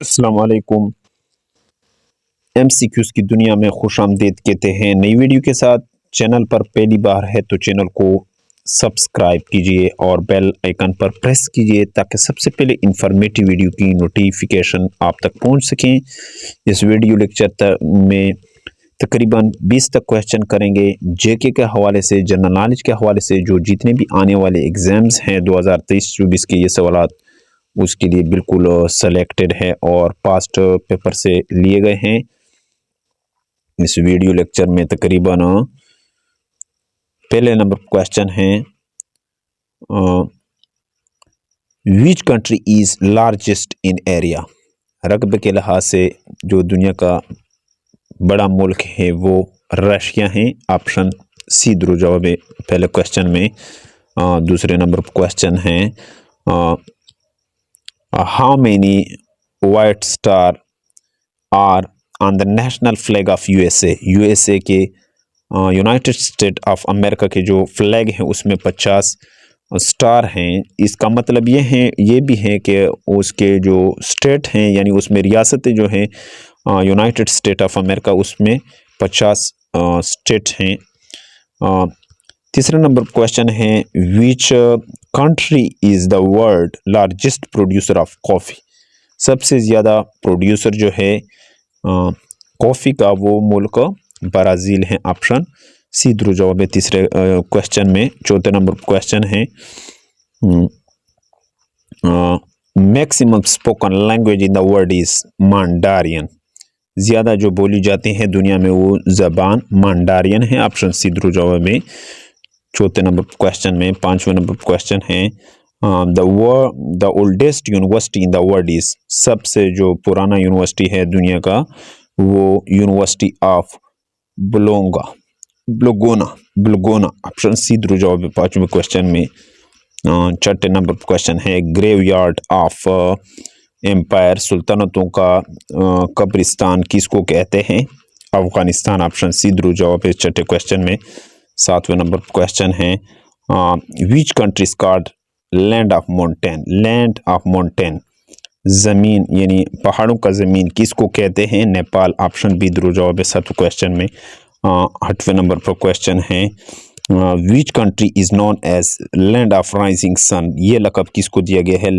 अस्सलाम वालेकुम। एमसीक्यूज की दुनिया में खुशामदीद कहते हैं नई वीडियो के साथ। चैनल पर पहली बार है तो चैनल को सब्सक्राइब कीजिए और बेल आइकन पर प्रेस कीजिए ताकि सबसे पहले इंफॉर्मेटिव वीडियो की नोटिफिकेशन आप तक पहुंच सकें। इस वीडियो लेक्चर में तकरीबन 20 तक क्वेश्चन करेंगे जेके के हवाले से, जनरल नॉलेज के हवाले से। जो जितने भी आने वाले एग्जाम्स हैं 2023-24 के, ये सवाल उसके लिए बिल्कुल सेलेक्टेड है और पास्ट पेपर से लिए गए हैं। इस वीडियो लेक्चर में तकरीबन पहले नंबर क्वेश्चन है, which country is largest in area. रकबे के लिहाज से जो दुनिया का बड़ा मुल्क है वो रशिया है। ऑप्शन सी दुरुस्त जवाब है पहले क्वेश्चन में। दूसरे नंबर क्वेश्चन है, how many white star are on the national flag of USA. USA के, यूनाइटेड स्टेट ऑफ अमेरिका के जो फ्लैग है उसमें 50 स्टार हैं। इसका मतलब ये भी है कि उसके जो स्टेट हैं यानी उसमें रियासतें जो हैं यूनाइटेड स्टेट ऑफ अमेरिका उसमें 50 स्टेट हैं। तीसरा नंबर क्वेश्चन है, which country is the world largest producer of coffee. सबसे ज़्यादा प्रोड्यूसर जो है कॉफ़ी का वो मुल्क ब्राज़ील है। ऑप्शन सी दुरुस्त जवाब है तीसरे क्वेश्चन में। चौथे नंबर क्वेश्चन है, maximum spoken language in the world is Mandarin. ज़्यादा जो बोली जाती है दुनिया में वो ज़बान मंडारियन है। ऑप्शन सी दुरुस्त जवाब में चौथे नंबर क्वेश्चन में। पांचवें नंबर क्वेश्चन है, the oldest university in the world is. सबसे जो पुराना यूनिवर्सिटी है दुनिया का वो यूनिवर्सिटी ऑफ ब्लोगोना। ऑप्शन सी दुरुस्त जवाब है पांचवें क्वेश्चन में। छठे नंबर क्वेश्चन है, ग्रेवयार्ड ऑफ एम्पायर। सुल्तानतों का कब्रिस्तान किसको कहते हैं? अफगानिस्तान। ऑप्शन सी दुरुस्त जवाब है छठे क्वेश्चन में। सातवें नंबर क्वेश्चन है, which country is called land of mountain. Land of mountain, ज़मीन यानी पहाड़ों का ज़मीन किसको कहते हैं? नेपाल। ऑप्शन बी दुरुस्त जवाब है सातवें क्वेश्चन में। आठवें नंबर पर क्वेश्चन है, which country is known as land of rising sun. ये लक़ब किसको दिया गया है?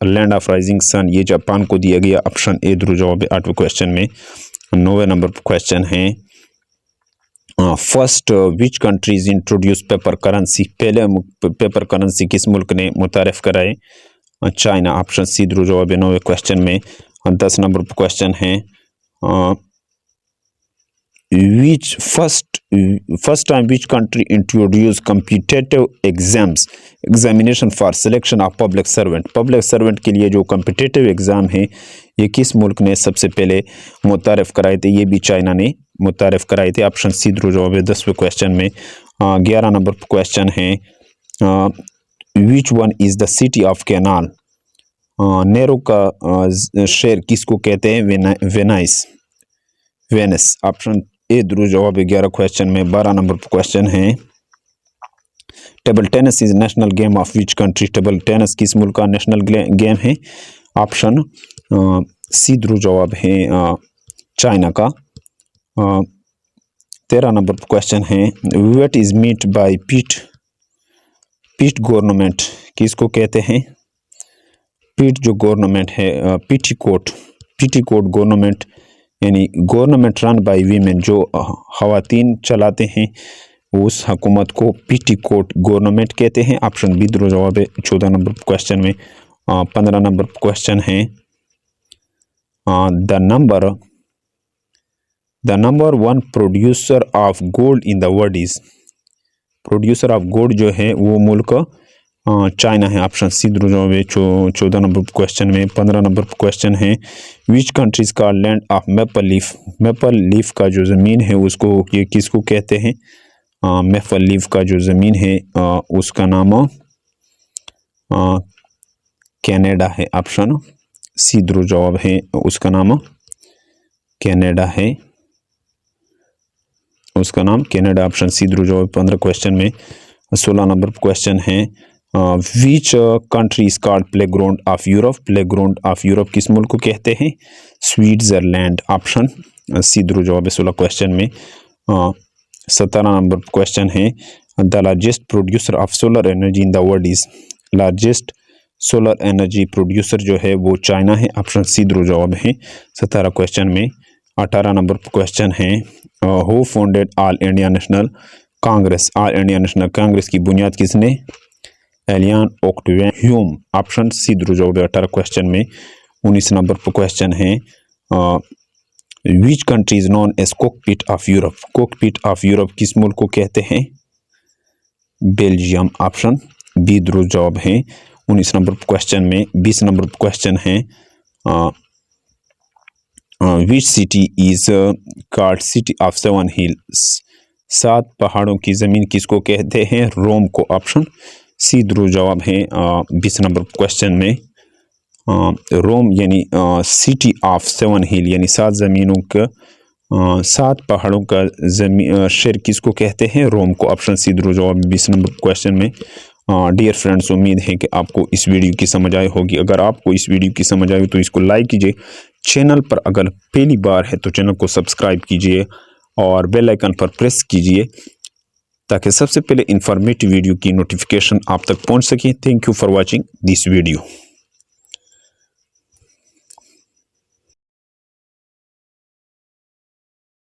लैंड ऑफ राइजिंग सन ये जापान को दिया गया। ऑप्शन ए दुरुस्त जवाब है आठवें क्वेश्चन में। नौवें नंबर पर क्वेश्चन है, first which countries introduce paper currency. पहले पेपर करेंसी किस मुल्क ने मुतारिफ कराए? चाइना। ऑप्शन सी दुरुस्त जवाब है नौवें क्वेश्चन में। 10 नंबर पर क्वेश्चन है, which first time which country introduce competitive examination for selection of public servant. Public servant के लिए जो कम्पिटिटिव एग्ज़ाम है ये किस मुल्क ने सबसे पहले मुतारिफ कराए थे? ये भी चाइना ने मुतारिफ कराए थे। ऑप्शन सी दुरुस्त जवाब है 10वें क्वेश्चन में। 11 नंबर पर क्वेश्चन है, which one is the city of canal. Nehru का शहर किसको कहते हैं? वेनिस। ऑप्शन ए दुरुस्त जवाब है 11 क्वेश्चन में। 12 नंबर पर क्वेश्चन है, table tennis is national game of which country. Table tennis किस मुल्क का नेशनल गेम है? ऑप्शन सी दुरुस्त जवाब है चाइना का। 13 नंबर पर क्वेश्चन है, व्हाट इज मीट बाय पीट गवर्नमेंट किसको कहते हैं? पीट जो गवर्नमेंट है, पीटीकोट गवर्नमेंट यानी गवर्नमेंट रन बाय वीमेन, जो ख़वातीन चलाते हैं उस हुकूमत को पीटीकोट गवर्नमेंट कहते हैं। ऑप्शन बी दुरुस्त जवाब है 14 नंबर क्वेश्चन में। 15 नंबर क्वेश्चन है, the number one producer of gold in the world is. Producer of gold जो है वो मुल्क चाइना है। ऑप्शन सी दुरुस्त जवाब है 14 नंबर क्वेश्चन में। 15 नंबर क्वेश्चन है, विच कंट्रीज का land of maple leaf. Maple leaf का जो ज़मीन है उसको ये किसको कहते हैं? मेपल लीफ का जो ज़मीन है उसका नाम कनाडा है। ऑप्शन सी दुरुस्त जवाब है उसका नाम कनाडा है। उसका नाम कनाडा। ऑप्शन सी दुरुस्त जवाब 15 क्वेश्चन में। 16 नंबर क्वेश्चन है, which country is called playground of Europe? Playground of Europe किस मुल्क को कहते हैं? स्विट्जरलैंड। ऑप्शन सी दुरुस्त जवाब है 16 क्वेश्चन में। 17 नंबर क्वेश्चन है, the largest producer of solar energy in the world is? Largest solar energy producer जो है वो चाइना है। ऑप्शन सी दुरुस्त जवाब है 17 क्वेश्चन में। 18 नंबर क्वेश्चन है, हु फाउंडेड ऑल इंडिया नेशनल कांग्रेस? ऑल इंडिया नेशनल कांग्रेस की बुनियाद किसने? Allan Octavian Hume. Option C दुरुस्त जवाब है 18 क्वेश्चन में। 19 नंबर पर क्वेश्चन है, which country is known as cockpit of Europe? Cockpit of Europe किस मुल्क को कहते हैं? बेल्जियम। ऑप्शन बी दुरुस्त जवाब है 19 नंबर क्वेश्चन में। 20 नंबर क्वेश्चन है, which city is called city of 7 hills? 7 पहाड़ों की जमीन किसको कहते हैं? रोम को। ऑप्शन सी दुरुस्त जवाब है 20 नंबर क्वेश्चन में। रोम यानी सिटी ऑफ 7 हिल यानी 7 जमीनों का 7 पहाड़ों का शहर किसको कहते हैं? रोम को। ऑप्शन सी दुरुस्त जवाब 20 नंबर क्वेश्चन में। डियर फ्रेंड्स, उम्मीद है कि आपको इस वीडियो की समझ आई होगी। अगर आपको इस वीडियो की समझ आई तो इसको लाइक कीजिए। चैनल पर अगर पहली बार है तो चैनल को सब्सक्राइब कीजिए और बेल आइकन पर प्रेस कीजिए ताकि सबसे पहले इंफॉर्मेटिव वीडियो की नोटिफिकेशन आप तक पहुंच सके। Thank you for watching this video.